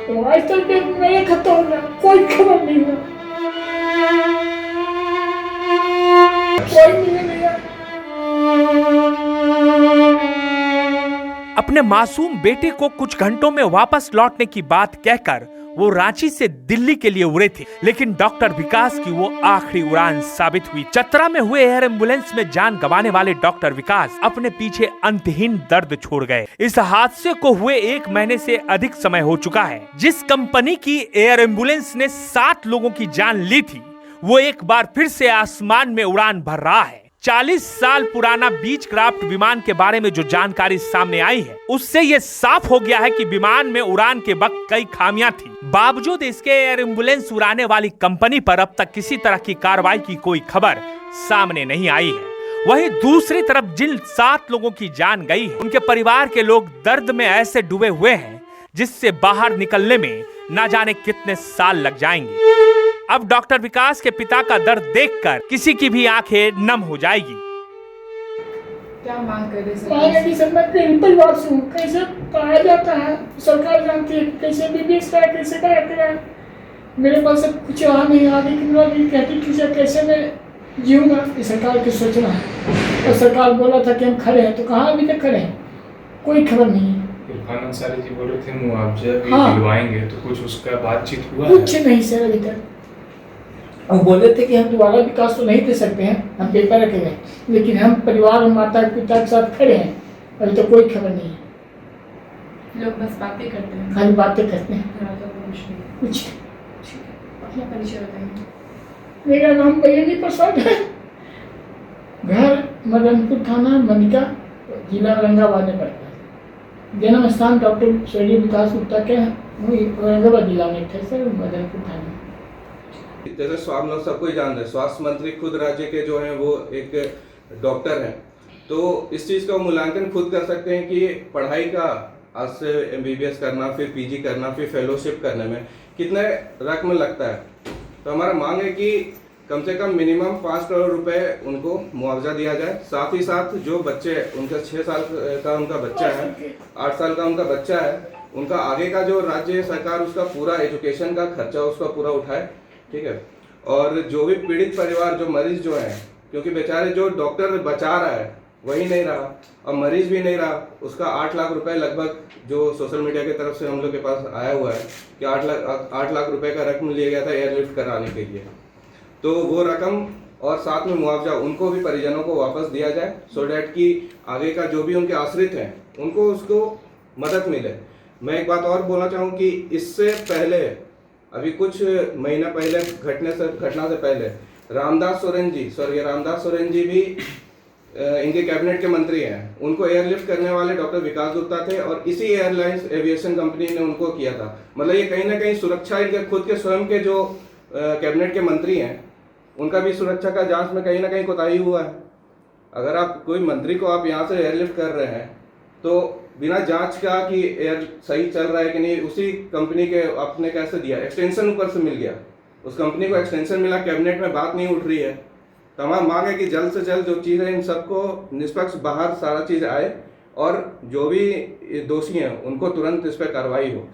तो आज तक मैं खत्म हो गया, कोई खबर नहीं हुआ, कोई मिलने नहीं आया। अपने मासूम बेटे को कुछ घंटों में वापस लौटने की बात कहकर वो रांची से दिल्ली के लिए उड़े थे, लेकिन डॉक्टर विकास की वो आखिरी उड़ान साबित हुई। चतरा में हुए एयर एम्बुलेंस में जान गंवाने वाले डॉक्टर विकास अपने पीछे अंतहीन दर्द छोड़ गए। इस हादसे को हुए 1 महीने से अधिक समय हो चुका है। जिस कंपनी की एयर एम्बुलेंस ने 7 लोगों की जान ली थी, वो एक बार फिर से आसमान में उड़ान भर रहा है। 40 साल पुराना बीच क्राफ्ट विमान के बारे में जो जानकारी सामने आई है, उससे ये साफ हो गया है कि विमान में उड़ान के वक्त कई खामियां थी। बावजूद इसके एयर एम्बुलेंस उड़ाने वाली कंपनी पर अब तक किसी तरह की कार्रवाई की कोई खबर सामने नहीं आई है। वहीं दूसरी तरफ जिन 7 लोगों की जान गई है, उनके परिवार के लोग दर्द में ऐसे डूबे हुए हैं जिससे बाहर निकलने में ना जाने कितने साल लग जाएंगे। अब डॉक्टर विकास के पिता का दर्द देखकर किसी की भी आंखें नम हो जाएगी। क्या मांग कर रहे पाने की सम्मत के परिवार से कैसे पाया जाता है, सरकार जानती है कैसे बीबीएस का कैसे का है। मेरे पास सब कुछ रहा नहीं, आगे की मेरी कहती थी कैसे मैं जीऊंगा, ये सरकार की सोचना है। और सरकार बोला था कि हम खड़े हैं, तो कहाँ अभी तक खड़े हैं, कोई खबर नहीं है। इरफान अंसारी जी बोल रहे थे मुआवजा भी हाँ। दिलवाएंगे, तो कुछ उसका बातचीत हुआ कुछ है? नहीं सर अभी तक। हम बोले थे कि हम दोबारा विकास तो नहीं दे सकते हैं, हम पेपर रखे हुए, लेकिन हम परिवार और माता पिता के साथ खड़े हैं। अभी तो कोई खबर नहीं है, लोग बस बातें करते हैं, खाली बातें करते हैं, कुछ। अपना परिचय बताइए। मेरा नाम बयनी प्रसाद है, घर मदनपुर थाना मनिका, जिला औरंगाबाद में पड़ता है। जन्म स्थान डॉक्टर स्वर्गीय विकास गुप्ता के औरंगाबाद जिला में थे सर, मदनपुर थाना। जैसे हम लोग सबको ही जानते हैं, स्वास्थ्य मंत्री खुद राज्य के जो हैं वो एक डॉक्टर हैं, तो इस चीज़ का मूल्यांकन खुद कर सकते हैं कि पढ़ाई का आज से एमबीबीएस करना, फिर पीजी करना, फिर फेलोशिप करने में कितने रकम लगता है। तो हमारा मांग है कि कम से कम मिनिमम 5 करोड़ रुपए उनको मुआवजा दिया जाए। साथ ही साथ जो बच्चे उनका 6 साल का उनका बच्चा है, 8 साल का उनका बच्चा है, उनका आगे का जो राज्य सरकार उसका पूरा एजुकेशन का खर्चा उसका पूरा उठाए, ठीक है। और जो भी पीड़ित परिवार, जो मरीज जो है, क्योंकि बेचारे जो डॉक्टर बचा रहा है वही नहीं रहा और मरीज भी नहीं रहा, उसका 8 लाख रुपए लगभग जो सोशल मीडिया की तरफ से हम लोग के पास आया हुआ है कि 8 लाख रुपए का रकम लिया गया था एयरलिफ्ट कराने के लिए। तो वो रकम और साथ में मुआवजा उनको भी परिजनों को वापस दिया जाए, सो डैट कि आगे का जो भी उनके आश्रित हैं उनको उसको मदद मिले। मैं एक बात और बोलना चाहूँ कि इससे पहले अभी कुछ महीना पहले घटना से पहले रामदास सोरेन जी, स्वर्गीय रामदास सोरेन जी भी इनके कैबिनेट के मंत्री हैं। उनको एयरलिफ्ट करने वाले डॉक्टर विकास गुप्ता थे और इसी एयरलाइंस एविएशन कंपनी ने उनको किया था। मतलब ये कहीं ना कहीं सुरक्षा इनके खुद के स्वयं के जो कैबिनेट के मंत्री हैं उनका भी सुरक्षा का जांच में कहीं ना कहीं कोताही हुआ है। अगर आप कोई मंत्री को आप यहाँ से एयरलिफ्ट कर रहे हैं तो बिना जांच का कि एयर सही चल रहा है कि नहीं, उसी कंपनी के आपने कैसे दिया, एक्सटेंशन ऊपर से मिल गया, उस कंपनी को एक्सटेंशन मिला, कैबिनेट में बात नहीं उठ रही है। तो हमारी मांग है कि जल्द से जल्द जो चीज़ है इन सबको निष्पक्ष बाहर सारा चीज़ आए और जो भी दोषी हैं उनको तुरंत इस पर कार्रवाई हो।